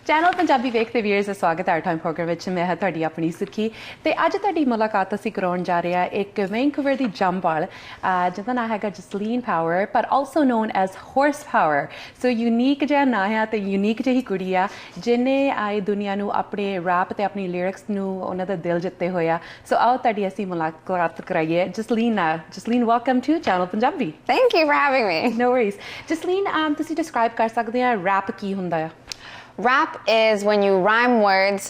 Channel Punjabi वेखते viewers ਦਾ ਸਵਾਗਤ ਹੈ time programme ਵਿੱਚ ਮੈਂ ਹਾਂ ਤੁਹਾਡੀ ਆਪਣੀ ਸੁਖੀ ਤੇ ਅੱਜ ਤੁਹਾਡੀ ਮੁਲਾਕਾਤ ਅਸੀਂ ਕਰਾਉਣ ਜਾ ਰਹੇ ਹਾਂ ਇੱਕ ਵੈਂਕੂਵਰ ਦੀ ਜੰਪ ਵਾਲ ਜਿਹਦਾ ਨਾਮ ਹੈਗਾ ਜਸਲੀਨ ਪਾਵਰ ਪਰ ਆਲਸੋ ਨੋਨ ਐਜ਼ Horsepowar ਸੋ ਯੂਨੀਕ ਜਿਹਾ ਨਾਂ ਹੈ ਤੇ ਯੂਨੀਕ ਜਿਹੀ ਕੁੜੀ ਆ ਜਿਹਨੇ ਆਏ ਦੁਨੀਆ ਨੂੰ ਆਪਣੇ ਰੈਪ ਤੇ ਆਪਣੀ ਲਿਰਿਕਸ ਨੂੰ ਉਹਨਾਂ ਦਾ ਦਿਲ ਜਿੱਤੇ ਹੋਇਆ ਸੋ ਆਓ ਤੁਹਾਡੀ ਅਸੀਂ ਮੁਲਾਕਾਤ ਕਰਾਈਏ Jasleen welcome to channel Punjabi Thank you for having me. No worries Jasleen ਤੁਸੀਂ ਡਿਸਕ੍ਰਾਈਬ ਕਰ ਸਕਦੇ ਆ ਰੈਪ ਕੀ ਹੁੰਦਾ ਆ Rap is when you rhyme words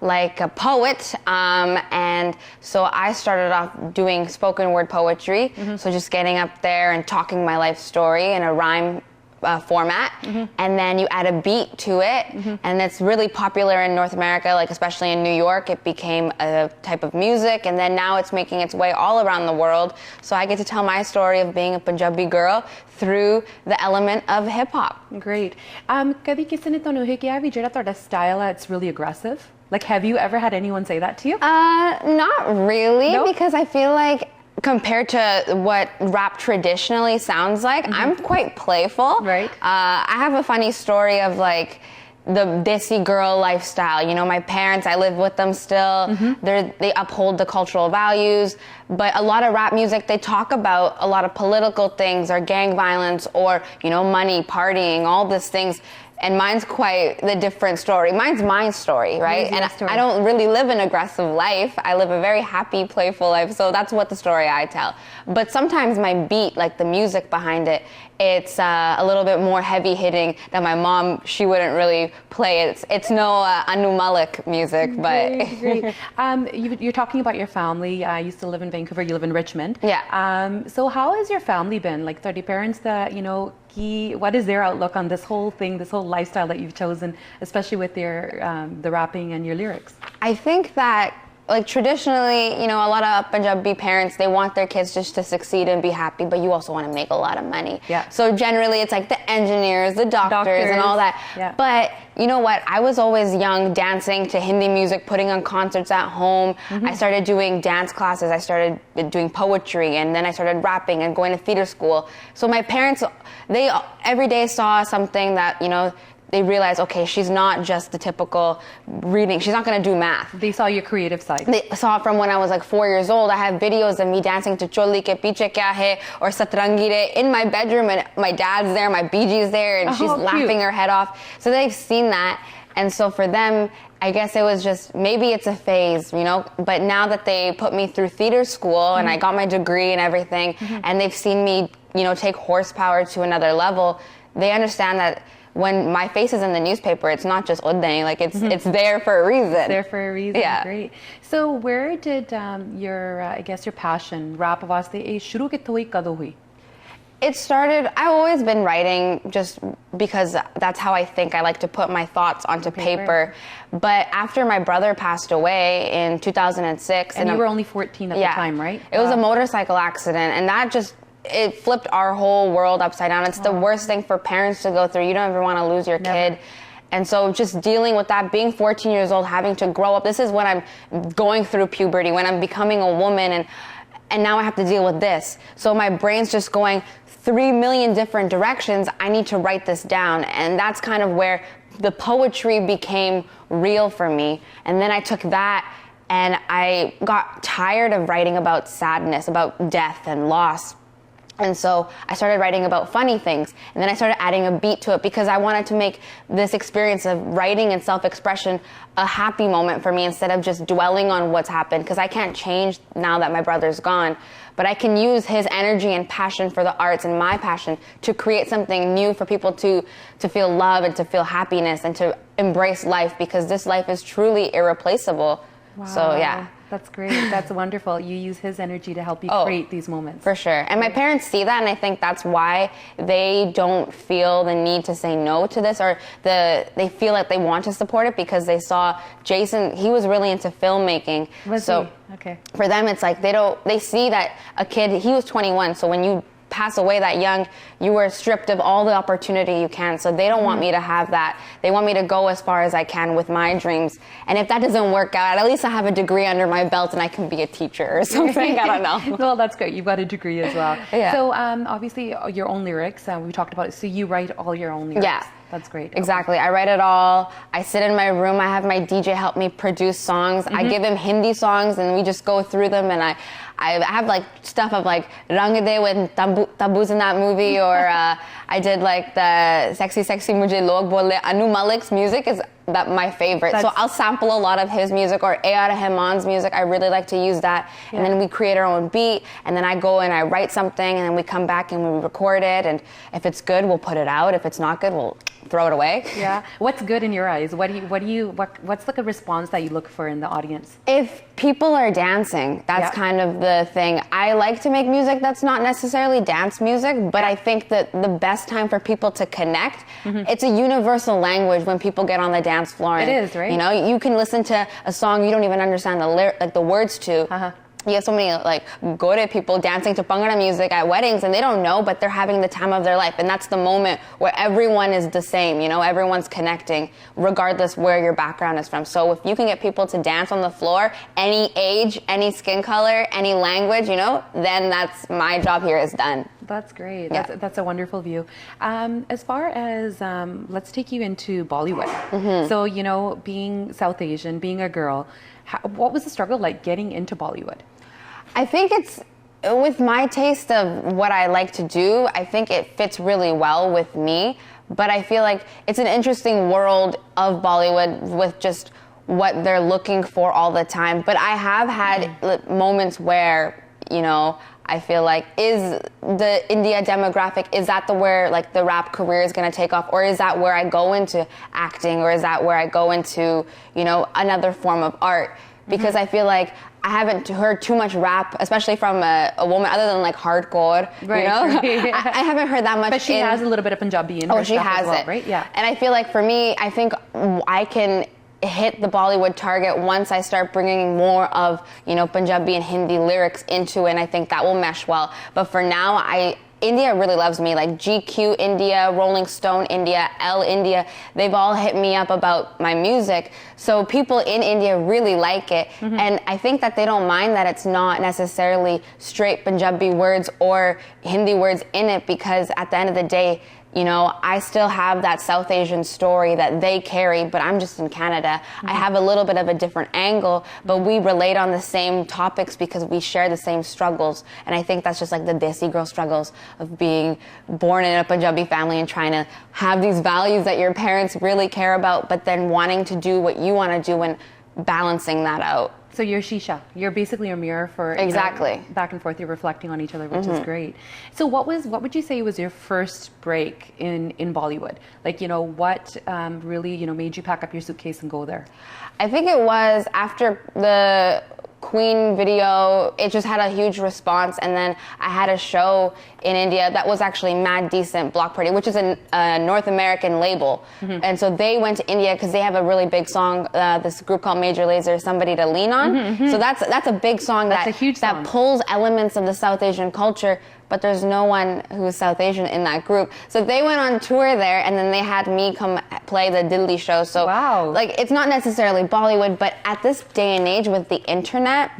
like a poet, and so I started off doing spoken word poetry, so just getting up there and talking my life story in a rhyme format, and then you add a beat to it, and it's really popular in North America, like especially in New York. It became a type of music, and then now it's making its way all around the world, so I get to tell my story of being a Punjabi girl through the element of hip-hop. Great. Kadi kisi ne tonu he kiya vi jehda toda style it's really aggressive? Like have you ever had anyone say that to you? Not really, No? because I feel like compared to what rap traditionally sounds like, I'm quite playful. Right. I have a funny story of like the desi girl lifestyle. You know, my parents, I live with them still. They uphold the cultural values, but a lot of rap music, they talk about a lot of political things or gang violence or, you know, money, partying, all these things. And mine's quite the different story. Mine's my story, right? And I don't really live an aggressive life. I live a very happy, playful life. So that's what the story I tell. But sometimes my beat, like the music behind it, it's a little bit more heavy hitting than my mom. She wouldn't really play it. It's no Anu Malik music, but great. You're talking about your family. You used to live in Vancouver. You live in Richmond. Yeah. So how has your family been? Like, are your parents that you know? What is their outlook on this whole thing, this whole lifestyle that you've chosen, especially with your the rapping and your lyrics? I think that, like, traditionally, you know, a lot of Punjabi parents, they want their kids just to succeed and be happy, but you also want to make a lot of money. Yeah. So generally it's like the engineers, the doctors and all that. Yeah. But you know what? I was always young, dancing to Hindi music, putting on concerts at home. I started doing dance classes. I started doing poetry, and then I started rapping and going to theater school. So my parents, they every day saw something that, you know, they realized, okay, she's not just the typical reading. She's not going to do math. They saw your creative side. They saw it from when I was like 4 years old. I have videos of me dancing to Choli Ke Piche Kya Hai or Satrangi Re in my bedroom, and my dad's there, my BG's there, and she's laughing her head off. So they've seen that. And so for them, I guess it was just, maybe it's a phase, you know, but now that they put me through theater school and I got my degree and everything, and they've seen me, you know, take Horsepowar to another level, they understand that when my face is in the newspaper, it's not just Udain, like it's there for a reason. It's there for a reason. Yeah. Great. So where did your I guess your passion rap वास्ते ये शुरू कित्थों हुई कदों हुई? It started, I've always been writing just because that's how I think. I like to put my thoughts onto paper. But after my brother passed away in 2006. And you were only 14 at the time, right? It was a motorcycle accident, and that just, it flipped our whole world upside down. It's the worst thing for parents to go through. You don't ever want to lose your kid. And so just dealing with that, being 14 years old, having to grow up. This is when I'm going through puberty, when I'm becoming a woman, and now I have to deal with this. So my brain's just going 3 million different directions. I need to write this down. And that's kind of where the poetry became real for me. And then I took that and I got tired of writing about sadness, about death and loss. And so I started writing about funny things, and then I started adding a beat to it because I wanted to make this experience of writing and self-expression a happy moment for me instead of just dwelling on what's happened, because I can't change now that my brother's gone, but I can use his energy and passion for the arts and my passion to create something new for people to feel love and to feel happiness and to embrace life, because this life is truly irreplaceable. Wow. So yeah. That's great. That's wonderful. You use his energy to help you create these moments. For sure. And my parents see that, and I think that's why they don't feel the need to say no to this, or they feel like they want to support it because they saw Jason, he was really into filmmaking. So okay. For them, it's like they see that a kid, he was 21, so when you pass away that young, you were stripped of all the opportunity you can. So they don't want me to have that. They want me to go as far as I can with my dreams. And if that doesn't work out, at least I have a degree under my belt and I can be a teacher or something. I don't know. Well, that's great. You've got a degree as well. Yeah. So obviously your own lyrics, we talked about it. So you write all your own lyrics. Yeah. That's great. Exactly. I write it all. I sit in my room. I have my DJ help me produce songs. I give him Hindi songs, and we just go through them. And I have like stuff of like Rang De with Taboos in that movie, or I did like the Sexy Sexy Mujhe Log Bole. Anu Malik's music is my favorite. So I'll sample a lot of his music, or A.R. Rahman's music. I really like to use that. And then we create our own beat, and then I go and I write something, and then we come back and we record it. And if it's good, we'll put it out. If it's not good, we'll throw it away. Yeah. What's good in your eyes? What's like a response that you look for in the audience? If people are dancing, that's kind of the thing. I like to make music that's not necessarily dance music, but I think that the best time for people to connect, it's a universal language when people get on the dance floor. And, it is, right? You know, you can listen to a song you don't even understand the words to. You have so many like Gore people dancing to Bhangra music at weddings, and they don't know, but they're having the time of their life. And that's the moment where everyone is the same, you know, everyone's connecting regardless where your background is from. So if you can get people to dance on the floor, any age, any skin color, any language, you know, then that's my job here is done. That's great. That's a wonderful view. As far as, let's take you into Bollywood. So, you know, being South Asian, being a girl, what was the struggle like getting into Bollywood? I think it's, with my taste of what I like to do, I think it fits really well with me. But I feel like it's an interesting world of Bollywood with just what they're looking for all the time. But I have had moments where, you know, I feel like, is the India demographic, is that where like the rap career is going to take off? Or is that where I go into acting? Or is that where I go into, you know, another form of art? Because I feel like I haven't heard too much rap, especially from a woman, other than like hardcore, right, you know? Right. I haven't heard that much. But she has a little bit of Punjabi in her she stuff has as well, it. right? Yeah. And I feel like for me, I think I can hit the Bollywood target once I start bringing more of, you know, Punjabi and Hindi lyrics into it, and I think that will mesh well. But for now, India really loves me. Like GQ India, Rolling Stone India, Elle India, they've all hit me up about my music. So people in India really like it. And I think that they don't mind that it's not necessarily straight Punjabi words or Hindi words in it, because at the end of the day, you know, I still have that South Asian story that they carry, but I'm just in Canada. I have a little bit of a different angle, but we relate on the same topics because we share the same struggles. And I think that's just like the Desi girl struggles of being born in a Punjabi family and trying to have these values that your parents really care about, but then wanting to do what you want to do and balancing that out. So you're Shisha. You're basically a mirror for exactly, you know, back and forth. You're reflecting on each other, which is great. So what would you say was your first break in Bollywood? Like, you know, what really, you know, made you pack up your suitcase and go there? I think it was after the Queen video. It just had a huge response, and then I had a show in India that was actually Mad Decent Block Party, which is a North American label. And so they went to India because they have a really big song, this group called Major Lazer, Somebody to Lean On. So that's a big song, that's a huge song. That pulls elements of the South Asian culture, but there's no one who's South Asian in that group. So they went on tour there, and then they had me come play the Dilli show. So like, it's not necessarily Bollywood, but at this day and age with the internet,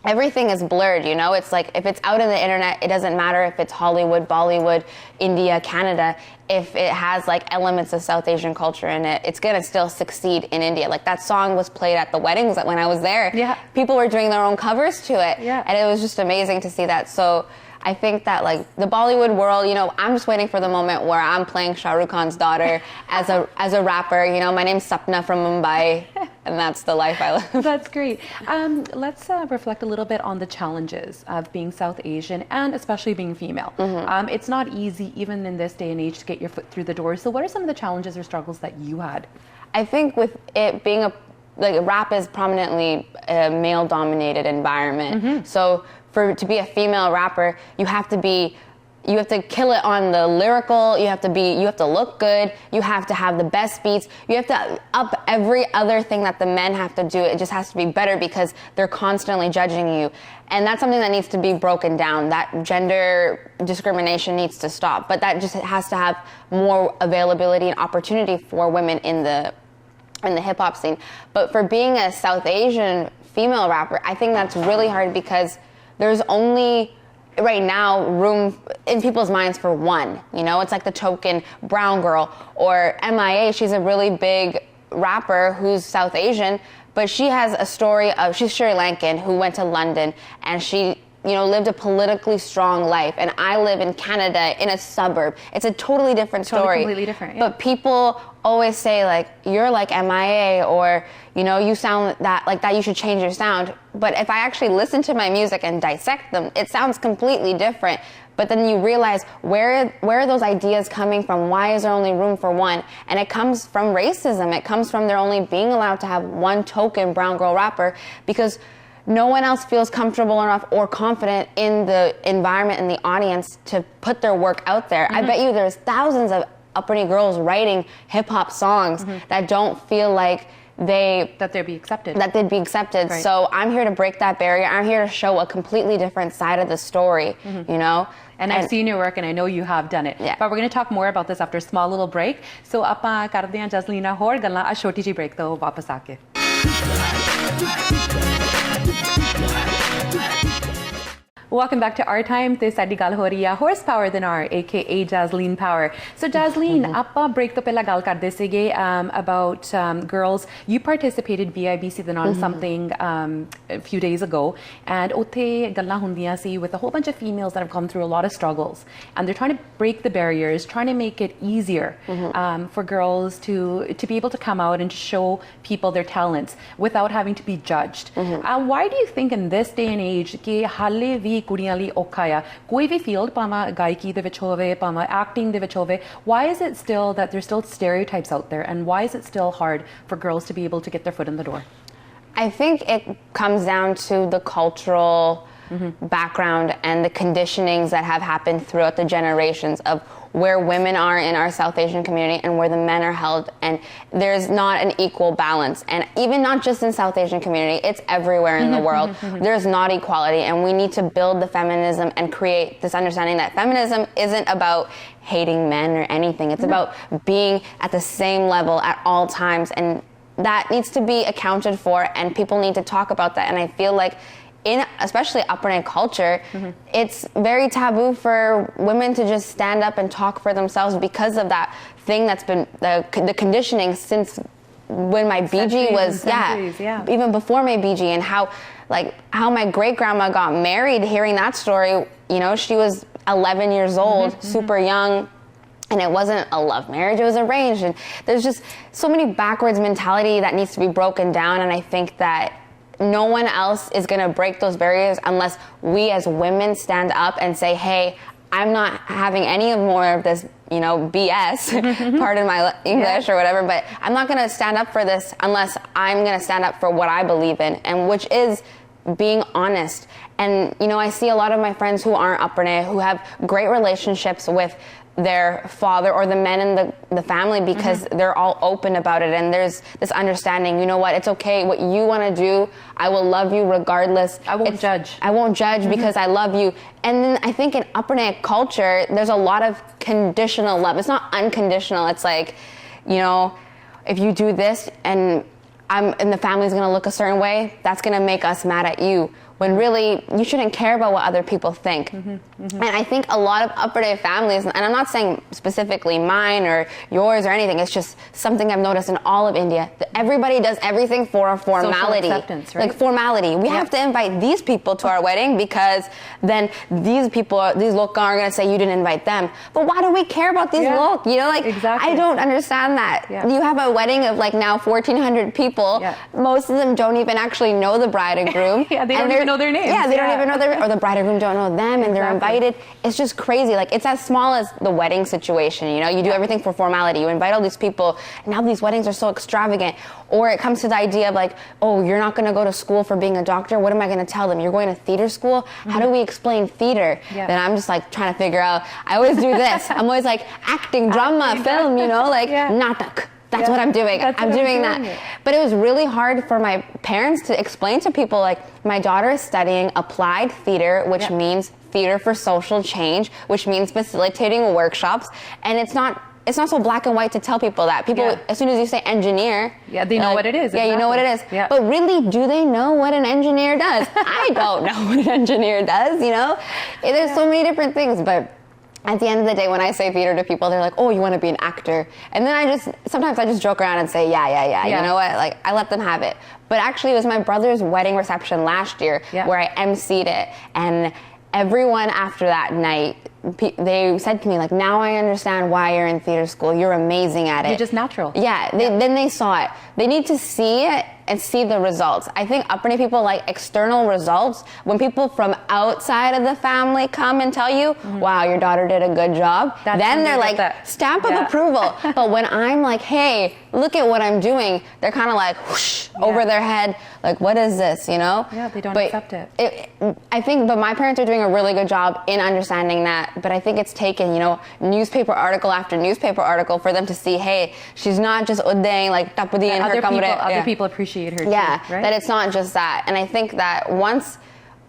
everything is blurred, you know? It's like, if it's out in the internet, it doesn't matter if it's Hollywood, Bollywood, India, Canada. If it has like elements of South Asian culture in it, it's gonna still succeed in India. Like, that song was played at the weddings when I was there. People were doing their own covers to it. And it was just amazing to see that. So I think that like the Bollywood world, you know, I'm just waiting for the moment where I'm playing Shah Rukh Khan's daughter as a rapper. You know, my name's Sapna from Mumbai, and that's the life I live. That's great. Let's reflect a little bit on the challenges of being South Asian and especially being female. It's not easy, even in this day and age, to get your foot through the door. So what are some of the challenges or struggles that you had? I think with it being rap is prominently a male-dominated environment. So to be a female rapper, you have to kill it on the lyrical, you have to look good, you have to have the best beats, you have to up every other thing that the men have to do. It just has to be better because they're constantly judging you. And that's something that needs to be broken down. That gender discrimination needs to stop. But that just has to have more availability and opportunity for women in the hip-hop scene. But for being a South Asian female rapper, I think that's really hard because there's only right now room in people's minds for one. It's like the token brown girl. Or MIA, she's a really big rapper who's South Asian, but she has a story of, she's Sri Lankan who went to London, and she lived a politically strong life. And I live in Canada in a suburb. It's a totally different story. Completely different, yeah. But people always say, like, you're like MIA, or, you sound like that, you should change your sound. But if I actually listen to my music and dissect them, it sounds completely different. But then you realize, where are those ideas coming from? Why is there only room for one? And it comes from racism. It comes from there only being allowed to have one token brown girl rapper, because no one else feels comfortable enough or confident in the environment and the audience to put their work out there. I bet you there's thousands of uppity girls writing hip-hop songs that don't feel like that they'd be accepted. Right. So I'm here to break that barrier. I'm here to show a completely different side of the story, And I've seen your work, and I know you have done it. Yeah. But we're going to talk more about this after a small little break. So ਆਪਾਂ ਕਰਦੇ ਹਾਂ ਜਸਲੀਨ ਨਾਲ ਹੋਰ ਗੱਲਾਂ ਆ ਛੋਟੀ ਜਿਹੀ break ਤੋਂ ਵਾਪਸ ਆ ਕੇ। Welcome back to Our Time. This is ਗੱਲ ਹੋ ਰਹੀ ਹੈ Horsepower ਦੇ ਨਾਲ, aka Jasleen Power. So Jasleen, ਆਪਾਂ break ਤੋਂ ਪਹਿਲਾਂ ਗੱਲ ਕਰਦੇ ਸੀਗੇ about girls. You participated BIBC ਦੇ ਨਾਲ something a few days ago, and ਉੱਥੇ ਗੱਲਾਂ ਹੁੰਦੀਆਂ ਸੀ with a whole bunch of females that have come through a lot of struggles, and they're trying to break the barriers, trying to make it easier for girls to be able to come out and to show people their talents without having to be judged. Why do you think in this day and age ਕਿ ਹਾਲੇ ਵੀ ਕੁੜੀਆਂ ਲਈ ਔਖਾ ਆ ਕੋਈ ਵੀ field ਭਾਵੇਂ ਗਾਇਕੀ ਦੇ ਵਿੱਚ ਹੋਵੇ ਭਾਵੇਂ ਐਕਟਿੰਗ ਦੇ ਵਿੱਚ ਹੋਵੇ why is it still that there's still stereotypes out there, and why is it still hard for girls to be able to get their foot in the door? I think it comes down to the cultural background and the conditionings that have happened throughout the generations of where women are in our South Asian community and where the men are held, and there's not an equal balance. And even not just in South Asian community, it's everywhere in the world. There's not equality, and we need to build the feminism and create this understanding that feminism isn't about hating men or anything. It's about being at the same level at all times, and that needs to be accounted for, and people need to talk about that. And I feel like especially upper culture, it's very taboo for women to just stand up and talk for themselves because of that thing that's been the conditioning since when my BG was even before my BG, and how my great grandma got married. Hearing that story, she was 11 years old, super young. And it wasn't a love marriage, it was arranged. And there's just so many backwards mentality that needs to be broken down. And I think that no one else is going to break those barriers unless we as women stand up and say, hey, I'm not having any more of this, BS, pardon my English or whatever, but I'm not going to stand up for this unless I'm going to stand up for what I believe in, and which is being honest. And, I see a lot of my friends who aren't Upper who have great relationships with their father or the men in the family because they're all open about it, and there's this understanding, it's okay, what you want to do, I will love you regardless. I won't judge because I love you. And then I think in Upper culture there's a lot of conditional love. It's not unconditional. It's like, if you do this and the family's going to look a certain way, that's going to make us mad at you. When really, you shouldn't care about what other people think. And I think a lot of Upper families, and I'm not saying specifically mine or yours or anything, it's just something I've noticed in all of India, that everybody does everything for a formality. Social acceptance, right? Like formality. We have to invite these people to our wedding because then these local are going to say you didn't invite them. But why do we care about these local? Exactly. I don't understand that. You have a wedding of now 1,400 people. Most of them don't even actually know the bride and groom. They don't even know their names. They don't even know or the bride and groom don't know them, and they're invited. It's just crazy. It's as small as the wedding situation. You do everything for formality. You invite all these people, and now these weddings are so extravagant. Or it comes to the idea of oh, you're not going to go to school for being a doctor. What am I going to tell them? You're going to theater school? How do we explain theater? Then I'm just trying to figure out. I always do this. I'm always acting, drama, film. Natak. That's what I'm doing. I'm doing that. But it was really hard for my parents to explain to people, my daughter is studying applied theater, which means theater for social change, which means facilitating workshops. And it's not it's not so black and white to tell people that. People, as soon as you say engineer, they know what it is. Yeah, you know what it is. Yeah. But really, do they know what an engineer does? I don't know what an engineer does, you know? There's so many different things, but at the end of the day, when I say theater to people, they're like, oh, you want to be an actor? And then sometimes I just joke around and say, yeah. You know what? Like, I let them have it. But actually, it was my brother's wedding reception last year where I emceed it. And everyone after that night, they said to me, like, now I understand why you're in theater school. You're amazing at it. You're just natural. Yeah. Then they saw it. They need to see it and see the results. I think upbringing people like external results. When people from outside of the family come and tell you, wow, your daughter did a good job, then they're like, stamp of approval. But when I'm like, hey, look at what I'm doing, they're kind of like, whoosh, over their head, like, what is this, you know? Yeah, they don't accept it. I think, but my parents are doing a really good job in understanding that. But I think it's taken, you know, newspaper article after newspaper article for them to see, hey, she's not just udeng, like, tapudi in her kamre. Other people appreciate her too, right? That it's not just that. And I think that once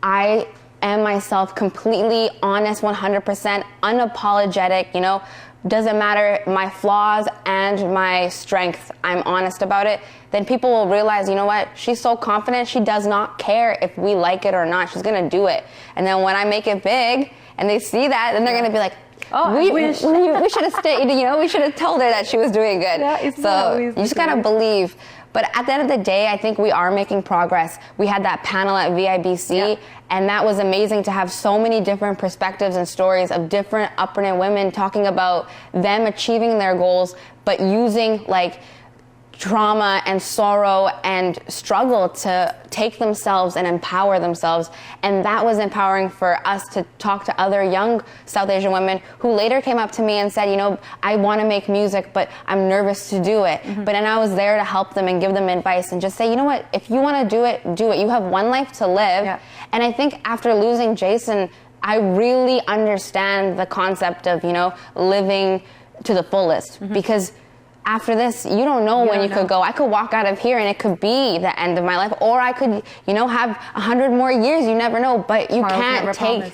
I am myself completely honest, 100%, unapologetic, you know, doesn't matter my flaws and my strengths, I'm honest about it, then people will realize, you know what, she's so confident, she does not care if we like it or not, she's gonna do it. And then when I make it big and they see that, then they're gonna be like, oh, we should have stayed, you know, we should have told her that she was doing good. So you just gotta believe. But at the end of the day, I think we are making progress. We had that panel at VIBC, and that was amazing to have so many different perspectives and stories of different upbringing women talking about them achieving their goals, but using like trauma and sorrow and struggle to take themselves and empower themselves. And that was empowering for us to talk to other young South Asian women who later came up to me and said, you know, I want to make music, but I'm nervous to do it. But then I was there to help them and give them advice and just say, you know what, if you want to do it, do it. You have one life to live. And I think after losing Jason, I really understand the concept of, you know, living to the fullest, because after this, you don't know when you could go. I could walk out of here and it could be the end of my life, or I could, you know, have 100 more years. You never know, but you can't take,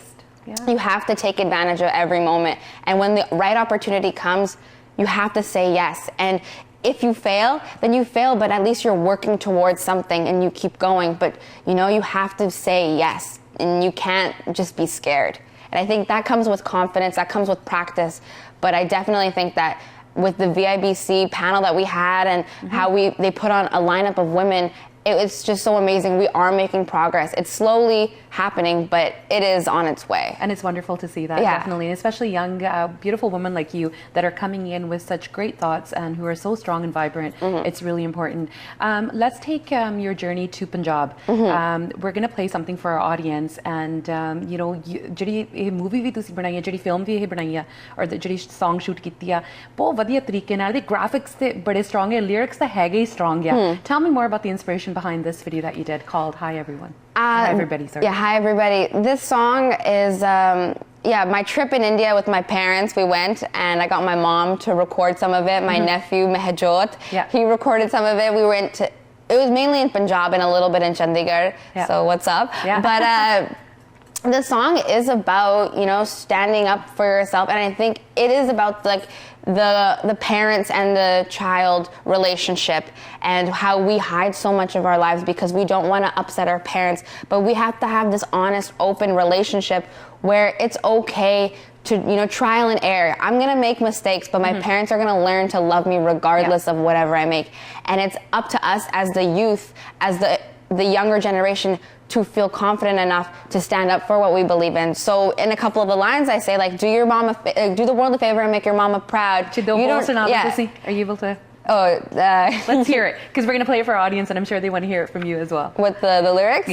you have to take advantage of every moment. And when the right opportunity comes, you have to say yes. And if you fail, then you fail, but at least you're working towards something and you keep going. But, you know, you have to say yes, and you can't just be scared. And I think that comes with confidence, that comes with practice. But I definitely think that with the VIBC panel that we had and how they put on a lineup of women, it's just so amazing. We are making progress. It's slowly happening, but it is on its way. And it's wonderful to see that, definitely. And especially young, beautiful women like you that are coming in with such great thoughts and who are so strong and vibrant. It's really important. Let's take your journey to Punjab. We're going to play something for our audience. And, you know, ਜਿਹੜੀ movie ਵੀ ਤੁਸੀਂ ਬਣਾਈ ਹੈ, ਜਿਹੜੀ film ਵੀ ਇਹ ਬਣਾਈ ਹੈ, ਔਰ ਜਿਹੜੀ song shoot ਕੀਤੀ ਆ, ਬਹੁਤ ਵਧੀਆ ਤਰੀਕੇ ਨਾਲ, ਦੇ graphics ਤੇ ਬੜੇ strong ਹੈ, lyrics ਤਾਂ ਹੈਗੇ ਹੀ strong ਆ. Tell me more about the inspiration behind this video that you did called Hi Everyone. Hi Everybody, sorry. Yeah, Hi Everybody. This song is, my trip in India with my parents. We went and I got my mom to record some of it. My nephew, Mehjot, he recorded some of it. We went to, it was mainly in Punjab and a little bit in Chandigarh. So what's up? But the song is about, you know, standing up for yourself. And I think it is about like the parents and the child relationship and how we hide so much of our lives because we don't want to upset our parents. But we have to have this honest, open relationship where it's okay to, you know, trial and error. I'm going to make mistakes, but my parents are going to learn to love me regardless of whatever I make. And it's up to us as the youth, as the younger generation, to feel confident enough to stand up for what we believe in. So in a couple of the lines I say, like, do the world a favor and make your mama proud. Are you able to? Let's hear it, because we're going to play it for our audience and I'm sure they want to hear it from you as well. With the lyrics?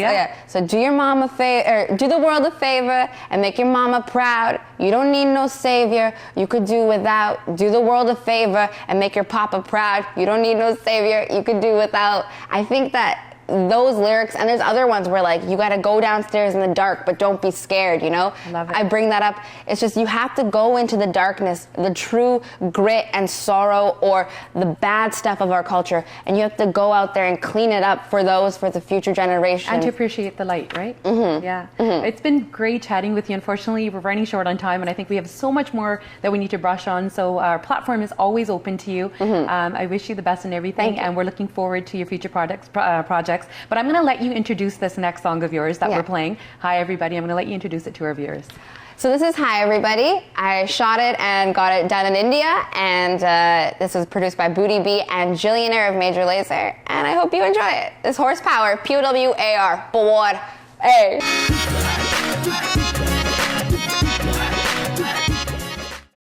So do your mama a favor, do the world a favor and make your mama proud. You don't need no savior, you could do without. Do the world a favor and make your papa proud. You don't need no savior, you could do without. I think that those lyrics, and there's other ones where like, you gotta go downstairs in the dark, but don't be scared, you know? Love it. I bring that up. It's just, you have to go into the darkness, the true grit and sorrow, or the bad stuff of our culture, and you have to go out there and clean it up for the future generation. And to appreciate the light, right? Mm-hmm. Yeah. Mm-hmm. It's been great chatting with you. Unfortunately, we're running short on time, and I think we have so much more that we need to brush on. So our platform is always open to you. Mm-hmm. I wish you the best in everything, and we're looking forward to your future projects. But I'm going to let you introduce this next song of yours that we're playing. Hi, everybody. I'm going to let you introduce it to our viewers. So this is Hi Everybody. I shot it and got it done in India, and this was produced by Booty B and Jillionaire of Major Lazer, and I hope you enjoy it. This Horsepowar, Powar, Powar. Hey.